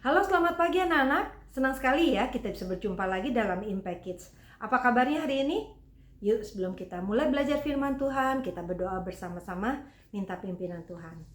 Halo, selamat pagi anak-anak. Senang sekali ya kita bisa berjumpa lagi dalam Impact Kids. Apa kabarnya hari ini? Yuk, sebelum kita mulai belajar firman Tuhan, kita berdoa bersama-sama minta pimpinan Tuhan.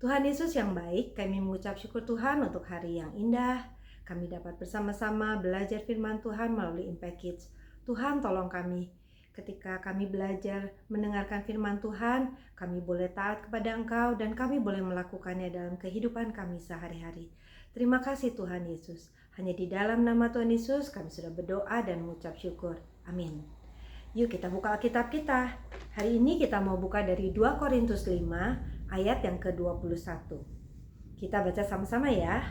Tuhan Yesus yang baik, kami mengucap syukur Tuhan untuk hari yang indah. Kami dapat bersama-sama belajar firman Tuhan melalui Impact Kids. Tuhan, tolong kami. Ketika kami belajar mendengarkan firman Tuhan, kami boleh taat kepada Engkau dan kami boleh melakukannya dalam kehidupan kami sehari-hari. Terima kasih Tuhan Yesus. Hanya di dalam nama Tuhan Yesus kami sudah berdoa dan mengucap syukur. Amin. Yuk kita buka Alkitab kita. Hari ini kita mau buka dari 2 Korintus 5 ayat yang ke-21. Kita baca sama-sama ya.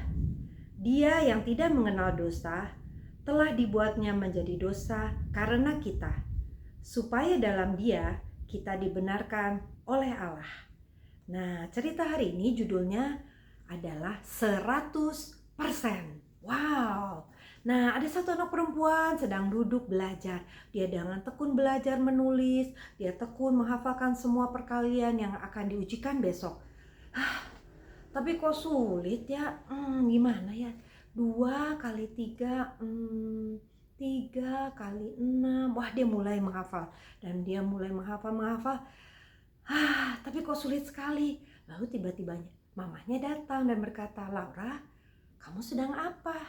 Dia yang tidak mengenal dosa telah dibuatnya menjadi dosa karena kita, supaya dalam Dia kita dibenarkan oleh Allah. Nah, cerita hari ini judulnya adalah 100%. Wow. Nah, ada satu anak perempuan sedang duduk belajar. Dia dengan tekun belajar menulis, dia tekun menghafalkan semua perkalian yang akan diujikan besok. Tapi kok sulit ya? Gimana ya? 2 kali 3, 3 kali 6. Wah, dia mulai menghafal. Dan dia mulai menghafal. Tapi kok sulit sekali. Lalu tiba-tiba mamanya datang dan berkata, "Laura, kamu sedang apa?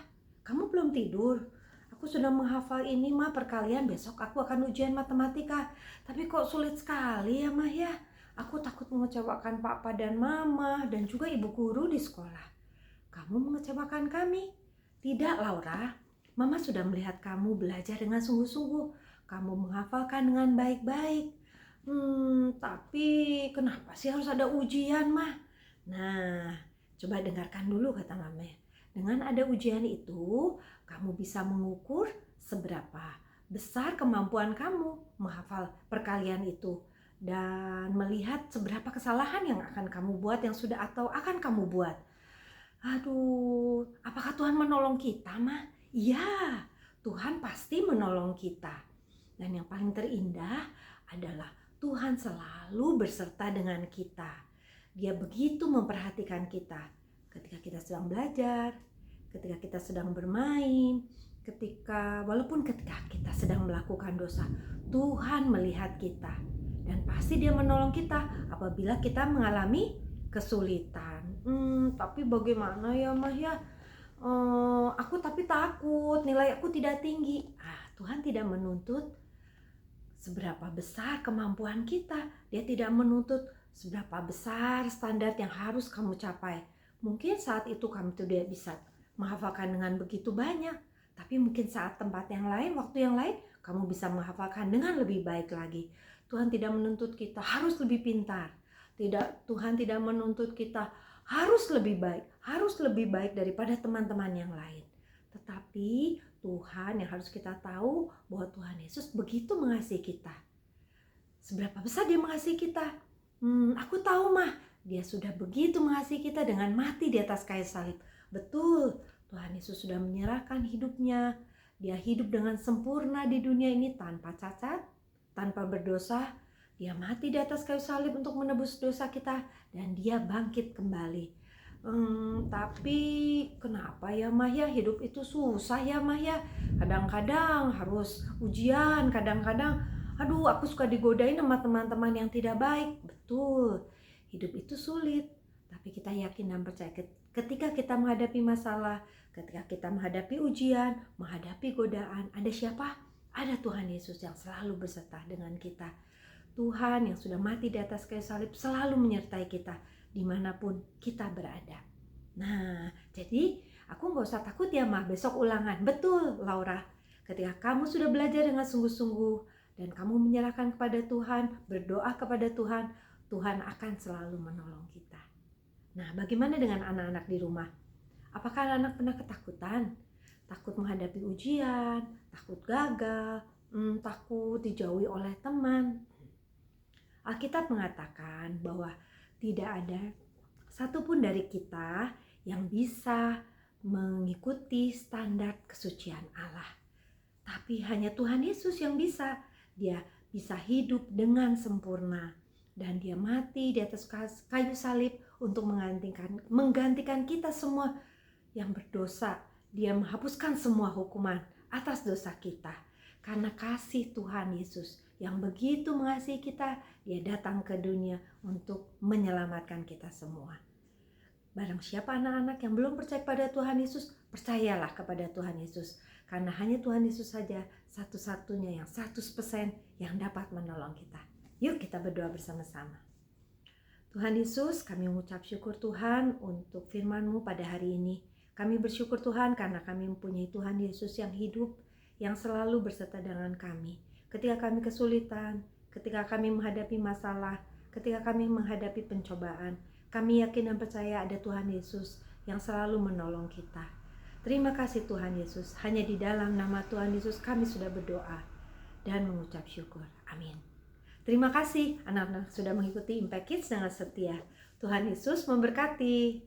Kamu belum tidur? Aku sudah menghafal ini, Ma, perkalian. Besok aku akan ujian matematika. Tapi kok sulit sekali ya, Ma, ya? Aku takut mengecewakan Papa dan Mama dan juga ibu guru di sekolah. Kamu mengecewakan kami." "Tidak, Laura. Mama sudah melihat kamu belajar dengan sungguh-sungguh. Kamu menghafalkan dengan baik-baik. Tapi kenapa sih harus ada ujian, Mah?" Nah, coba dengarkan dulu kata Mama. Dengan ada ujian itu, kamu bisa mengukur seberapa besar kemampuan kamu menghafal perkalian itu dan melihat seberapa kesalahan yang akan kamu buat yang sudah atau akan kamu buat. Aduh, apakah Tuhan menolong kita, Mah? Iya, Tuhan pasti menolong kita. Dan yang paling terindah adalah Tuhan selalu berserta dengan kita. Dia begitu memperhatikan kita ketika kita sedang belajar, ketika kita sedang bermain, walaupun ketika kita sedang melakukan dosa. Tuhan melihat kita dan pasti Dia menolong kita apabila kita mengalami kesulitan. Tapi bagaimana ya, Mah ya? Aku tapi takut, nilai aku tidak tinggi. Tuhan tidak menuntut seberapa besar kemampuan kita. Dia tidak menuntut seberapa besar standar yang harus kamu capai. Mungkin saat itu kamu tidak bisa menghafalkan dengan begitu banyak, tapi mungkin saat tempat yang lain, waktu yang lain, kamu bisa menghafalkan dengan lebih baik lagi. Tuhan tidak menuntut kita harus lebih pintar. Tuhan tidak menuntut kita harus lebih baik daripada teman-teman yang lain. Tetapi Tuhan yang harus kita tahu bahwa Tuhan Yesus begitu mengasihi kita. Seberapa besar Dia mengasihi kita? Aku tahu, Mah, Dia sudah begitu mengasihi kita dengan mati di atas kayu salib. Betul, Tuhan Yesus sudah menyerahkan hidupnya. Dia hidup dengan sempurna di dunia ini tanpa cacat, tanpa berdosa. Dia mati di atas kayu salib untuk menebus dosa kita dan Dia bangkit kembali. Tapi kenapa ya, Mah ya, hidup itu susah ya, Mah ya? Kadang-kadang harus ujian, kadang-kadang aku suka digodain sama teman-teman yang tidak baik. Betul, hidup itu sulit. Tapi kita yakin dan percaya ketika kita menghadapi masalah, ketika kita menghadapi ujian, menghadapi godaan, ada siapa? Ada Tuhan Yesus yang selalu beserta dengan kita. Tuhan yang sudah mati di atas kayu salib selalu menyertai kita dimanapun kita berada. Nah, jadi aku gak usah takut ya, Mah, besok ulangan. Betul, Laura. Ketika kamu sudah belajar dengan sungguh-sungguh dan kamu menyerahkan kepada Tuhan, berdoa kepada Tuhan, Tuhan akan selalu menolong kita. Nah, bagaimana dengan anak-anak di rumah? Apakah anak-anak pernah ketakutan? Takut menghadapi ujian, takut gagal, takut dijauhi oleh teman. Alkitab mengatakan bahwa tidak ada satupun dari kita yang bisa mengikuti standar kesucian Allah. Tapi hanya Tuhan Yesus yang bisa. Dia bisa hidup dengan sempurna. Dan Dia mati di atas kayu salib untuk menggantikan kita semua yang berdosa. Dia menghapuskan semua hukuman atas dosa kita. Karena kasih Tuhan Yesus yang begitu mengasihi kita, dia datang ke dunia untuk menyelamatkan kita semua. Barang siapa anak-anak yang belum percaya pada Tuhan Yesus, percayalah kepada Tuhan Yesus. Karena hanya Tuhan Yesus saja satu-satunya yang 100% yang dapat menolong kita. Yuk kita berdoa bersama-sama. Tuhan Yesus, kami mengucap syukur Tuhan untuk firman-Mu pada hari ini. Kami bersyukur Tuhan karena kami mempunyai Tuhan Yesus yang hidup, yang selalu berserta dengan kami. Ketika kami kesulitan, ketika kami menghadapi masalah, ketika kami menghadapi pencobaan, kami yakin dan percaya ada Tuhan Yesus yang selalu menolong kita. Terima kasih Tuhan Yesus, hanya di dalam nama Tuhan Yesus kami sudah berdoa dan mengucap syukur. Amin. Terima kasih anak-anak sudah mengikuti Impact Kids dengan setia. Tuhan Yesus memberkati.